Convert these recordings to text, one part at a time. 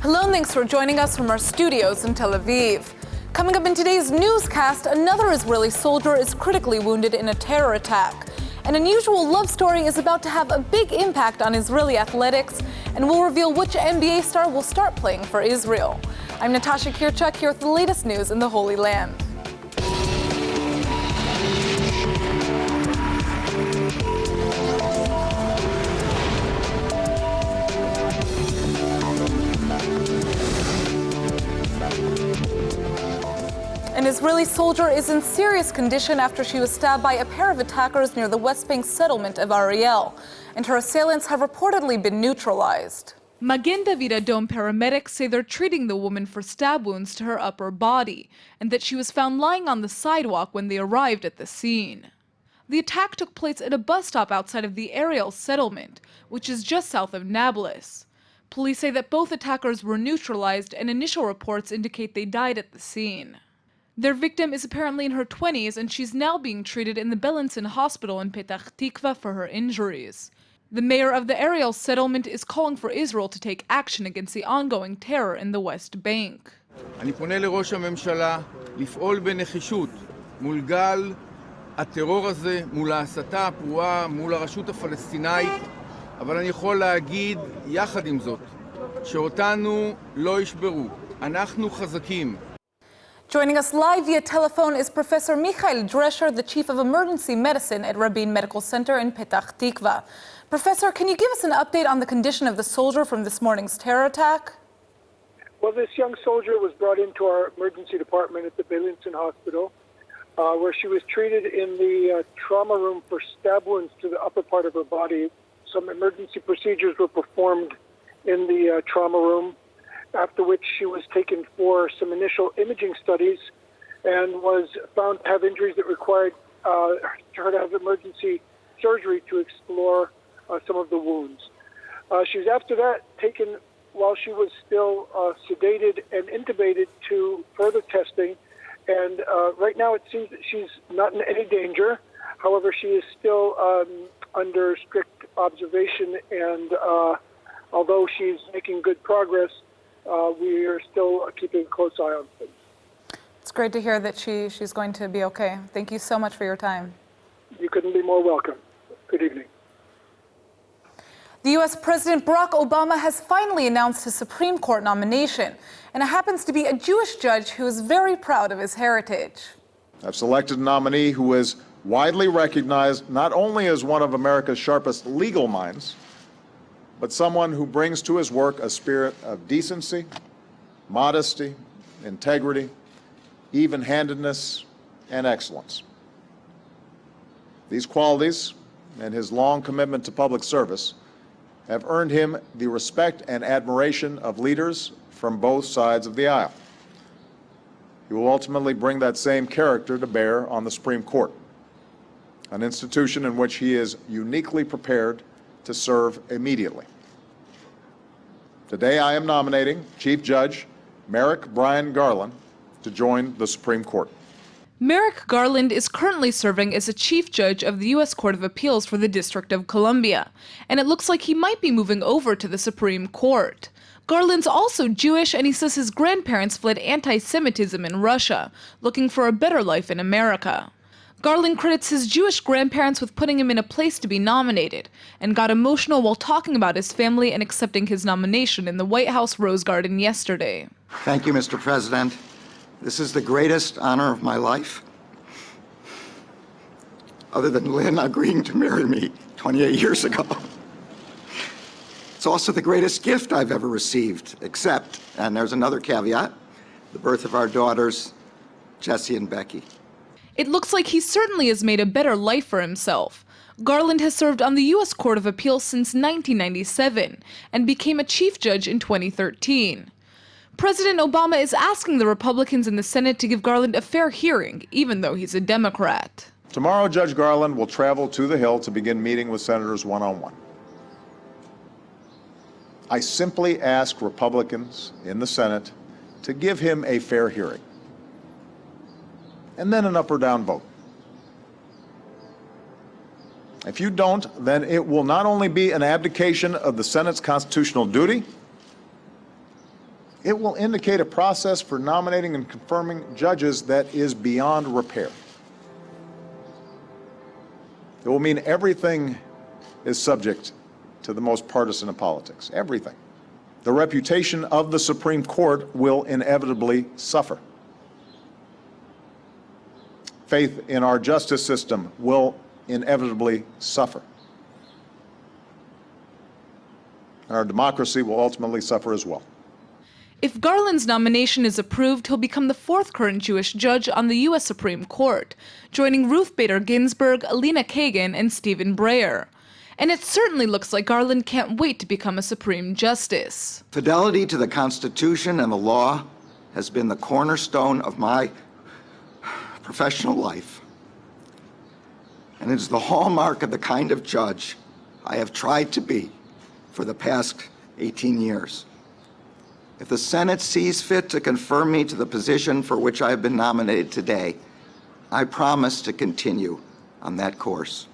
Hello and thanks for joining us from our studios in Tel Aviv. Coming up in today's newscast, another Israeli soldier is critically wounded in a terror attack. An unusual love story is about to have a big impact on Israeli athletics, and we'll reveal which NBA star will start playing for Israel. I'm Natasha Kirchuk here with the latest news in the Holy Land. An Israeli soldier is in serious condition after she was stabbed by a pair of attackers near the West Bank settlement of Ariel, and her assailants have reportedly been neutralized. Magen David Adom paramedics say they're treating the woman for stab wounds to her upper body, and that she was found lying on the sidewalk when they arrived at the scene. The attack took place at a bus stop outside of the Ariel settlement, which is just south of Nablus. Police say that both attackers were neutralized, and initial reports indicate they died at the scene. Their victim is apparently in her 20s, and she's now being treated in the Bellinson Hospital in Petach Tikva for her injuries. The mayor of the Ariel settlement is calling for Israel to take action against the ongoing terror in the West Bank. אני פונה לראש הממשלה לפעול בנחישות מול גל הטרור הזה, מול ההסתה הפרועה, מול הרשות הפלסטינאית, אבל אני יכול להגיד יחד עם זאת שאותנו לא ישברו. אנחנו חזקים. Joining us live via telephone is Professor Michael Drescher, the Chief of Emergency Medicine at Rabin Medical Center in Petach Tikva. Professor, can you give us an update on the condition of the soldier from this morning's terror attack? Well, this young soldier was brought into our emergency department at the Bellinson Hospital, where she was treated in the trauma room for stab wounds to the upper part of her body. Some emergency procedures were performed in the trauma room, after which she was taken for some initial imaging studies and was found to have injuries that required her to have emergency surgery to explore some of the wounds. She was after that taken while she was still sedated and intubated to further testing, and right now it seems that she's not in any danger. However, she is still under strict observation, and although she's making good progress, we are still keeping a close eye on things. It's great to hear that she's going to be okay. Thank you so much for your time. You couldn't be more welcome. Good evening. The U.S. President Barack Obama has finally announced his Supreme Court nomination, and it happens to be a Jewish judge who is very proud of his heritage. I've selected a nominee who is widely recognized not only as one of America's sharpest legal minds, but someone who brings to his work a spirit of decency, modesty, integrity, even-handedness, and excellence. These qualities and his long commitment to public service have earned him the respect and admiration of leaders from both sides of the aisle. He will ultimately bring that same character to bear on the Supreme Court, an institution in which he is uniquely prepared to serve immediately. Today I am nominating Chief Judge Merrick Brian Garland to join the Supreme Court. Merrick Garland is currently serving as a chief judge of the U.S. Court of Appeals for the District of Columbia, and it looks like he might be moving over to the Supreme Court. Garland's also Jewish, and he says his grandparents fled anti-Semitism in Russia, looking for a better life in America. Garland credits his Jewish grandparents with putting him in a place to be nominated, and got emotional while talking about his family and accepting his nomination in the White House Rose Garden yesterday. Thank you, Mr. President. This is the greatest honor of my life, other than Lynn agreeing to marry me 28 years ago. It's also the greatest gift I've ever received, except, and there's another caveat, the birth of our daughters, Jessie and Becky. It looks like he certainly has made a better life for himself. Garland has served on the U.S. Court of Appeals since 1997 and became a chief judge in 2013. President Obama is asking the Republicans in the Senate to give Garland a fair hearing, even though he's a Democrat. Tomorrow, Judge Garland will travel to the Hill to begin meeting with senators one-on-one. I simply ask Republicans in the Senate to give him a fair hearing, and then an up or down vote. If you don't, then it will not only be an abdication of the Senate's constitutional duty, It will indicate a process for nominating and confirming judges that is beyond repair. It will mean everything is subject to the most partisan of politics. Everything. The reputation of the Supreme Court will inevitably suffer. Faith in our justice system will inevitably suffer. And our democracy will ultimately suffer as well. If Garland's nomination is approved, he'll become the fourth current Jewish judge on the U.S. Supreme Court, joining Ruth Bader Ginsburg, Alina Kagan, and Stephen Breyer. And it certainly looks like Garland can't wait to become a Supreme Justice. Fidelity to the Constitution and the law has been the cornerstone of my professional life. And it is the hallmark of the kind of judge I have tried to be for the past 18 years. If the Senate sees fit to confirm me to the position for which I have been nominated today, I promise to continue on that course.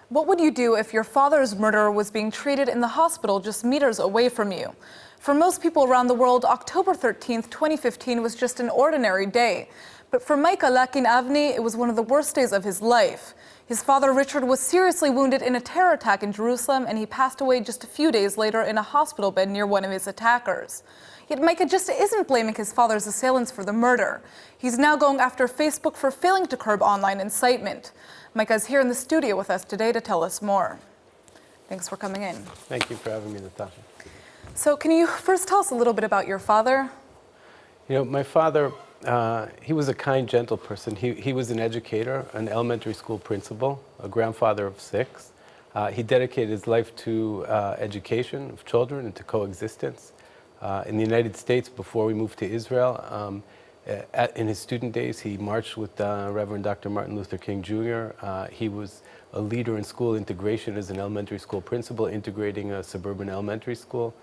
What would you do if your father's murderer was being treated in the hospital just meters away from you? For most people around the world, October 13th, 2015 was just an ordinary day. But for Micah Lakin Avni, it was one of the worst days of his life. His father, Richard, was seriously wounded in a terror attack in Jerusalem, and he passed away just a few days later in a hospital bed near one of his attackers. Yet Micah just isn't blaming his father's assailants for the murder. He's now going after Facebook for failing to curb online incitement. Micah's here in the studio with us today to tell us more. Thanks for coming in. Thank you for having me, Natasha. So can you first tell us a little bit about your father? You know, my father, he was a kind, gentle person. He was an educator, an elementary school principal, a grandfather of 6. He dedicated his life to education of children and to coexistence. In the United States, before we moved to Israel, in his student days, he marched with Reverend Dr. Martin Luther King Jr. He was a leader in school integration as an elementary school principal, integrating a suburban elementary school.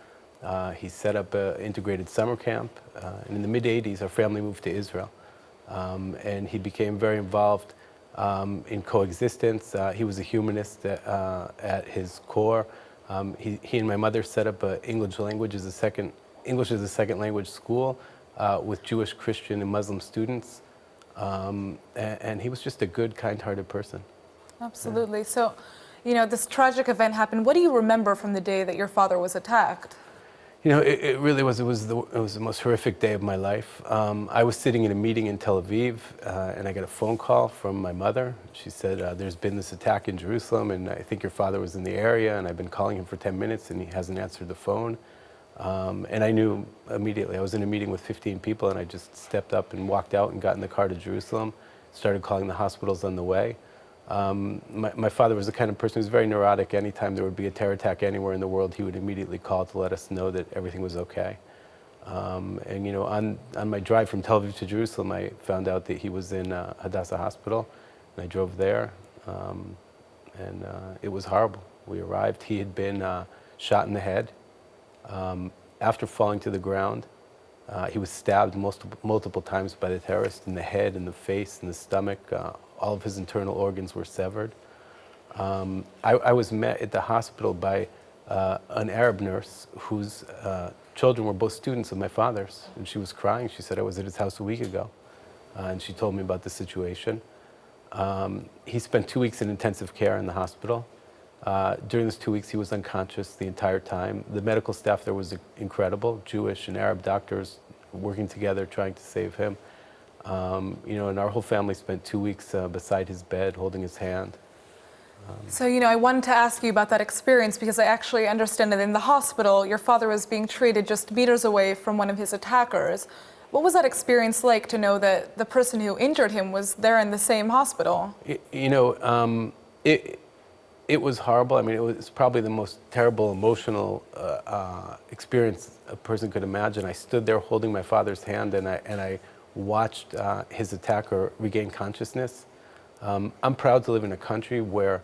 He set up an integrated summer camp. And in the mid-'80s, our family moved to Israel. And he became very involved in coexistence. He was a humanist at his core. He and my mother set up English as a second language school with Jewish, Christian, and Muslim students. And he was just a good, kind-hearted person. Absolutely. Yeah. So, you know, this tragic event happened. What do you remember from the day that your father was attacked? You know, it really was. It was the most horrific day of my life. I was sitting in a meeting in Tel Aviv, and I got a phone call from my mother. She said, "There's been this attack in Jerusalem, and I think your father was in the area. And I've been calling him for 10 minutes, and he hasn't answered the phone." And I knew immediately. I was in a meeting with 15 people, and I just stepped up and walked out and got in the car to Jerusalem. Started calling the hospitals on the way. My father was the kind of person who was very neurotic. Anytime there would be a terror attack anywhere in the world, he would immediately call to let us know that everything was okay. And you know, on my drive from Tel Aviv to Jerusalem, I found out that he was in Hadassah Hospital, and I drove there, and it was horrible. We arrived. He had been shot in the head. After falling to the ground, he was stabbed multiple times by the terrorists in the head, in the face, in the stomach. All of his internal organs were severed. I was met at the hospital by an Arab nurse whose children were both students of my father's, and she was crying. She said, "I was at his house a week ago," and she told me about the situation. He spent 2 weeks in intensive care in the hospital. During those 2 weeks, he was unconscious the entire time. The medical staff there was incredible, Jewish and Arab doctors working together trying to save him. You know, and our whole family spent 2 weeks beside his bed, holding his hand. So, you know, I wanted to ask you about that experience because I actually understand that in the hospital, your father was being treated just meters away from one of his attackers. What was that experience like to know that the person who injured him was there in the same hospital? You know, it was horrible. I mean, it was probably the most terrible emotional experience a person could imagine. I stood there holding my father's hand, and I watched his attacker regain consciousness. I'm proud to live in a country where,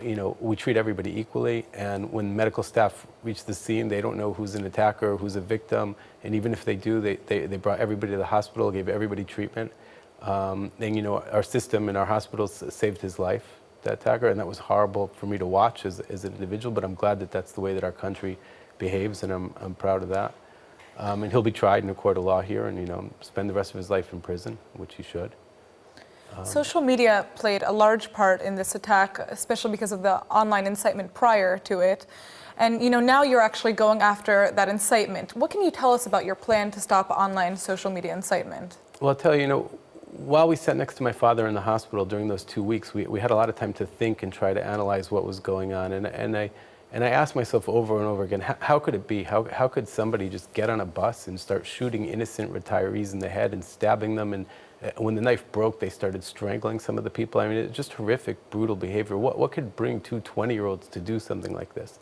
you know, we treat everybody equally, and when medical staff reach the scene, they don't know who's an attacker, who's a victim, and even if they do, they brought everybody to the hospital, gave everybody treatment. And, you know, our system and our hospitals saved his life, that attacker, and that was horrible for me to watch as an individual, but I'm glad that that's the way that our country behaves, and I'm proud of that. And he'll be tried in a court of law here and, spend the rest of his life in prison, which he should. Social media played a large part in this attack, especially because of the online incitement prior to it. And now you're actually going after that incitement. What can you tell us about your plan to stop online social media incitement? Well, I'll tell you, while we sat next to my father in the hospital during those 2 weeks, we had a lot of time to think and try to analyze what was going on. And I asked myself over and over again, how could it be? How could somebody just get on a bus and start shooting innocent retirees in the head and stabbing them? And when the knife broke, they started strangling some of the people. I mean, it's just horrific, brutal behavior. What could bring two 20-year-olds to do something like this?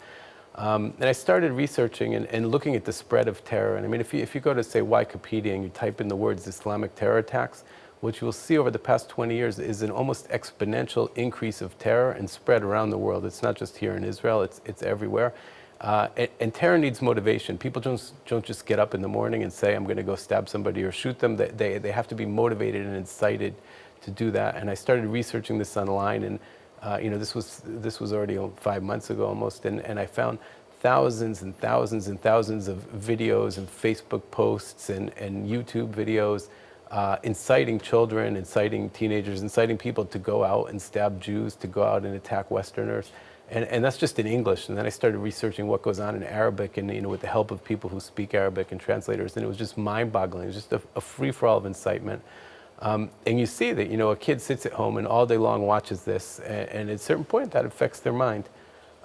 And I started researching and looking at the spread of terror. And I mean, if you go to, say, Wikipedia and you type in the words Islamic terror attacks, what you will see over the past 20 years is an almost exponential increase of terror and spread around the world. It's not just here in Israel, it's everywhere. And terror needs motivation. People don't just get up in the morning and say, I'm going to go stab somebody or shoot them. They have to be motivated and incited to do that. And I started researching this online, and this was already 5 months ago almost, and I found thousands and thousands and thousands of videos and Facebook posts and YouTube videos inciting children, inciting teenagers, inciting people to go out and stab Jews, to go out and attack Westerners. And that's just in English. And then I started researching what goes on in Arabic, and with the help of people who speak Arabic and translators, and it was just mind-boggling. It was just a free-for-all of incitement. And you see that, a kid sits at home and all day long watches this, and at a certain point that affects their mind.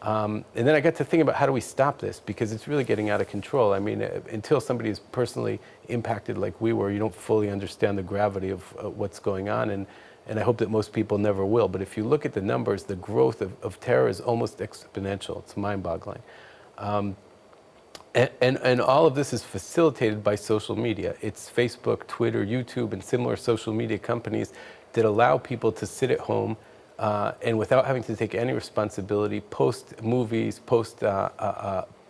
And then I got to think about, how do we stop this? Because it's really getting out of control. I mean, until somebody is personally impacted like we were, you don't fully understand the gravity of what's going on, and I hope that most people never will. But if you look at the numbers, the growth of terror is almost exponential. It's mind-boggling. And all of this is facilitated by social media. It's Facebook, Twitter, YouTube, and similar social media companies that allow people to sit at home and without having to take any responsibility, post movies, post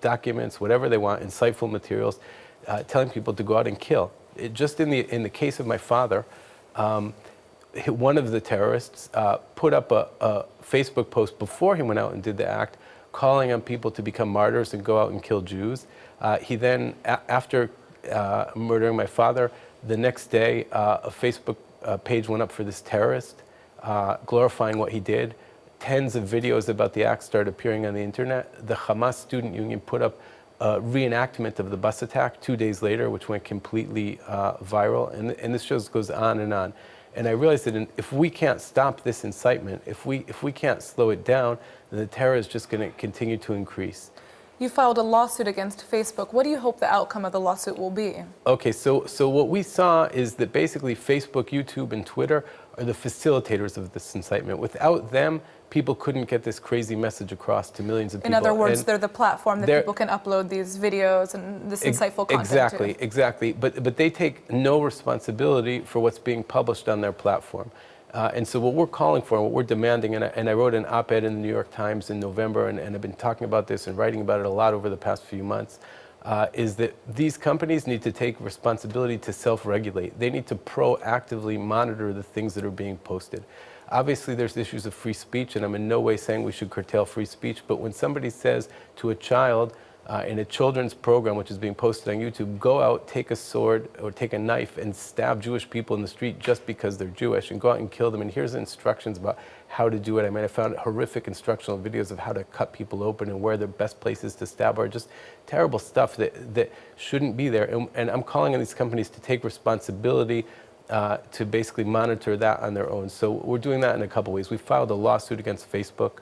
documents, whatever they want, insightful materials, telling people to go out and kill. Just in the case of my father, one of the terrorists put up a Facebook post before he went out and did the act, calling on people to become martyrs and go out and kill Jews. He then, after murdering my father, the next day a Facebook page went up for this terrorist, glorifying what he did. Tens of videos about the act started appearing on the internet. The Hamas student union put up a reenactment of the bus attack 2 days later, which went completely viral. And this just goes on. And I realized that if we can't stop this incitement, if we can't slow it down, then the terror is just going to continue to increase. You filed a lawsuit against Facebook. What do you hope the outcome of the lawsuit will be? Okay, so what we saw is that basically Facebook, YouTube, and Twitter are the facilitators of this incitement. Without them, people couldn't get this crazy message across to millions of people. In other words, they're the platform that people can upload these videos and this insightful content to. Exactly. But they take no responsibility for what's being published on their platform. And so what we're calling for, what we're demanding, and I wrote an op-ed in the New York Times in November, and I've been talking about this and writing about it a lot over the past few months, is that these companies need to take responsibility to self-regulate. They need to proactively monitor the things that are being posted. Obviously, there's issues of free speech, and I'm in no way saying we should curtail free speech, but when somebody says to a child in a children's program which is being posted on YouTube, go out, take a sword or take a knife and stab Jewish people in the street just because they're Jewish, and go out and kill them, and here's instructions about how to do it. I mean, I found horrific instructional videos of how to cut people open and where the best places to stab are, just terrible stuff that shouldn't be there. And I'm calling on these companies to take responsibility to basically monitor that on their own. So we're doing that in a couple ways. We filed a lawsuit against Facebook.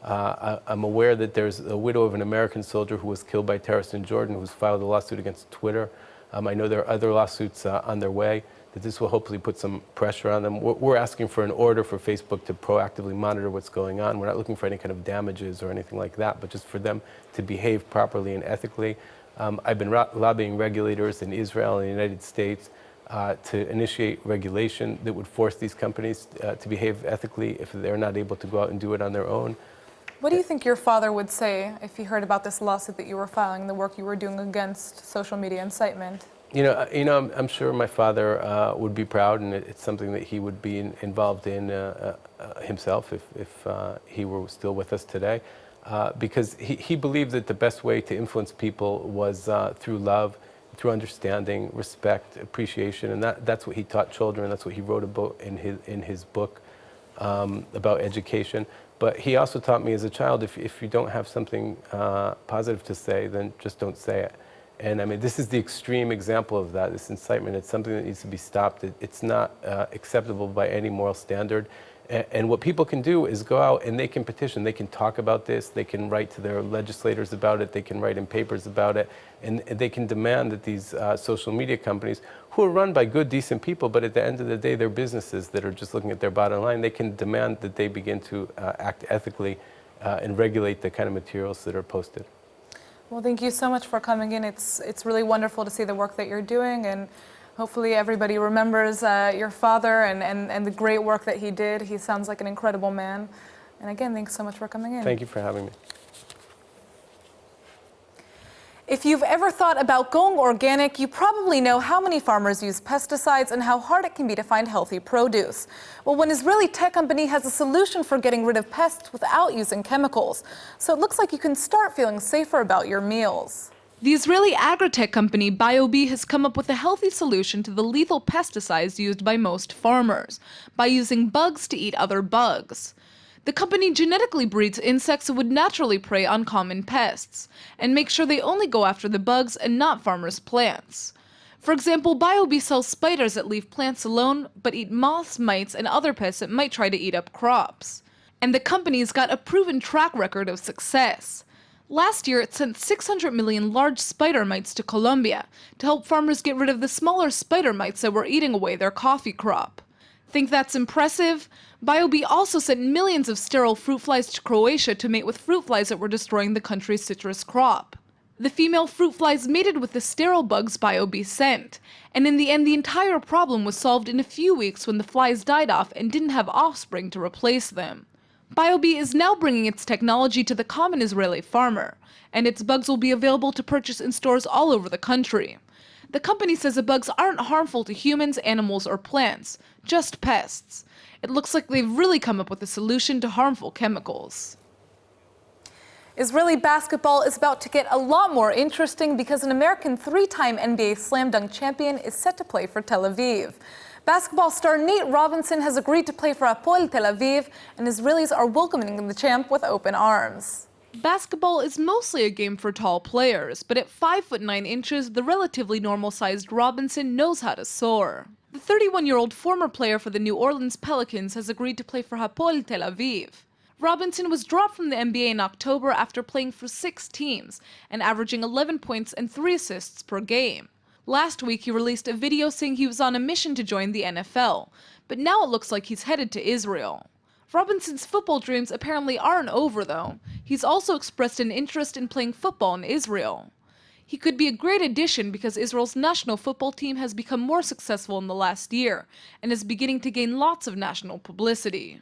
I'm aware that there's a widow of an American soldier who was killed by terrorists in Jordan who's filed a lawsuit against Twitter. I know there are other lawsuits on their way, that this will hopefully put some pressure on them. We're asking for an order for Facebook to proactively monitor what's going on. We're not looking for any kind of damages or anything like that, but just for them to behave properly and ethically. I've been lobbying regulators in Israel and the United States to initiate regulation that would force these companies to behave ethically if they're not able to go out and do it on their own. What do you think your father would say if he heard about this lawsuit that you were filing, the work you were doing against social media incitement? I'm sure my father would be proud, and it's something that he would be involved in himself if he were still with us today. because he believed that the best way to influence people was through love, through understanding, respect, appreciation, and that's what he taught children. That's what he wrote about in his book about education. But he also taught me as a child, if you don't have something positive to say, then just don't say it. And I mean, this is the extreme example of that, this incitement. It's something that needs to be stopped. It's not acceptable by any moral standard. And what people can do is go out and they can petition. They can talk about this. They can write to their legislators about it. They can write in papers about it. And they can demand that these social media companies, who are run by good, decent people, but at the end of the day, they're businesses that are just looking at their bottom line, they can demand that they begin to act ethically and regulate the kind of materials that are posted. Well, thank you so much for coming in. It's really wonderful to see the work that you're doing, and hopefully everybody remembers your father and the great work that he did. He sounds like an incredible man. And again, thanks so much for coming in. Thank you for having me. If you've ever thought about going organic, you probably know how many farmers use pesticides and how hard it can be to find healthy produce. Well, one Israeli tech company has a solution for getting rid of pests without using chemicals. So it looks like you can start feeling safer about your meals. The Israeli agri-tech company BioBee has come up with a healthy solution to the lethal pesticides used by most farmers, by using bugs to eat other bugs. The company genetically breeds insects that would naturally prey on common pests, and make sure they only go after the bugs and not farmers' plants. For example, BioBee sells spiders that leave plants alone, but eat moths, mites, and other pests that might try to eat up crops. And the company's got a proven track record of success. Last year, it sent 600 million large spider mites to Colombia to help farmers get rid of the smaller spider mites that were eating away their coffee crop. Think that's impressive? BioBee also sent millions of sterile fruit flies to Croatia to mate with fruit flies that were destroying the country's citrus crop. The female fruit flies mated with the sterile bugs BioBee sent, and in the end the entire problem was solved in a few weeks when the flies died off and didn't have offspring to replace them. BioBee is now bringing its technology to the common Israeli farmer, and its bugs will be available to purchase in stores all over the country. The company says the bugs aren't harmful to humans, animals, or plants, just pests. It looks like they've really come up with a solution to harmful chemicals. Israeli basketball is about to get a lot more interesting because an American three-time NBA slam dunk champion is set to play for Tel Aviv. Basketball star Nate Robinson has agreed to play for Hapoel Tel Aviv, and Israelis are welcoming the champ with open arms. Basketball is mostly a game for tall players, but at 5'9" the relatively normal-sized Robinson knows how to soar. The 31-year-old former player for the New Orleans Pelicans has agreed to play for Hapoel Tel Aviv. Robinson was dropped from the NBA in October after playing for 6 teams and averaging 11 points and 3 assists per game. Last week, he released a video saying he was on a mission to join the NFL, but now it looks like he's headed to Israel. Robinson's football dreams apparently aren't over, though. He's also expressed an interest in playing football in Israel. He could be a great addition because Israel's national football team has become more successful in the last year and is beginning to gain lots of national publicity.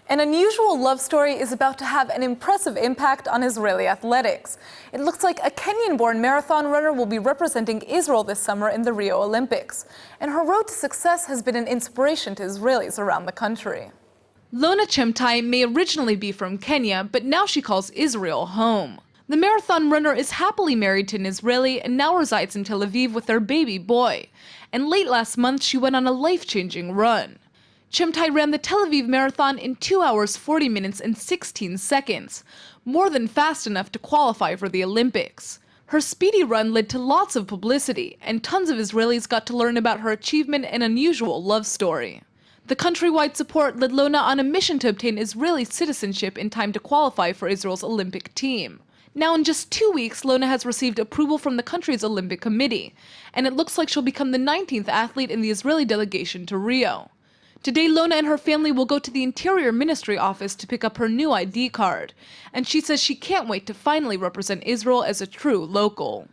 An unusual love story is about to have an impressive impact on Israeli athletics. It looks like a Kenyan-born marathon runner will be representing Israel this summer in the Rio Olympics. And her road to success has been an inspiration to Israelis around the country. Lona Chemtai may originally be from Kenya, but now she calls Israel home. The marathon runner is happily married to an Israeli and now resides in Tel Aviv with their baby boy. And late last month, she went on a life-changing run. Chemtai ran the Tel Aviv Marathon in 2 hours, 40 minutes, and 16 seconds, more than fast enough to qualify for the Olympics. Her speedy run led to lots of publicity, and tons of Israelis got to learn about her achievement and unusual love story. The countrywide support led Lona on a mission to obtain Israeli citizenship in time to qualify for Israel's Olympic team. Now, in just 2 weeks, Lona has received approval from the country's Olympic Committee, and it looks like she'll become the 19th athlete in the Israeli delegation to Rio. Today, Lona and her family will go to the Interior Ministry office to pick up her new ID card, and she says she can't wait to finally represent Israel as a true local.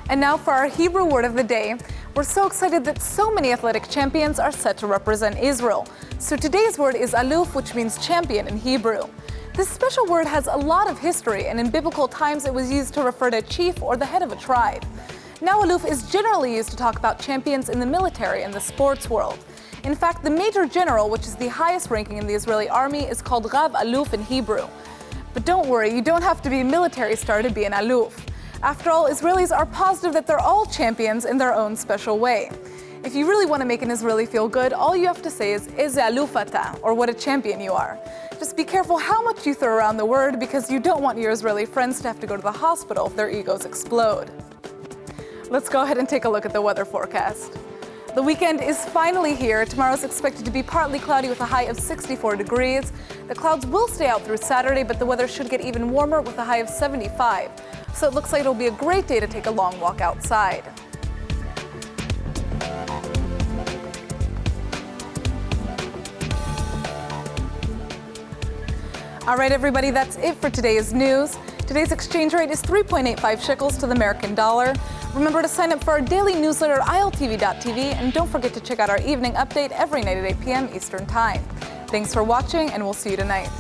And now for our Hebrew word of the day. We're so excited that so many athletic champions are set to represent Israel. So today's word is aluf, which means champion in Hebrew. This special word has a lot of history, and in biblical times it was used to refer to a chief or the head of a tribe. Now aluf is generally used to talk about champions in the military and the sports world. In fact, the Major General, which is the highest ranking in the Israeli army, is called Rav Aluf in Hebrew. But don't worry, you don't have to be a military star to be an Aluf. After all, Israelis are positive that they're all champions in their own special way. If you really want to make an Israeli feel good, all you have to say is Eze Aluf ata, or what a champion you are. Just be careful how much you throw around the word, because you don't want your Israeli friends to have to go to the hospital if their egos explode. Let's go ahead and take a look at the weather forecast. The weekend is finally here. Tomorrow is expected to be partly cloudy with a high of 64 degrees. The clouds will stay out through Saturday, but the weather should get even warmer with a high of 75. So it looks like it'll be a great day to take a long walk outside. All right, everybody, that's it for today's news. Today's exchange rate is 3.85 shekels to the American dollar. Remember to sign up for our daily newsletter at ILTV.tv, and don't forget to check out our evening update every night at 8 p.m. Eastern Time. Thanks for watching, and we'll see you tonight.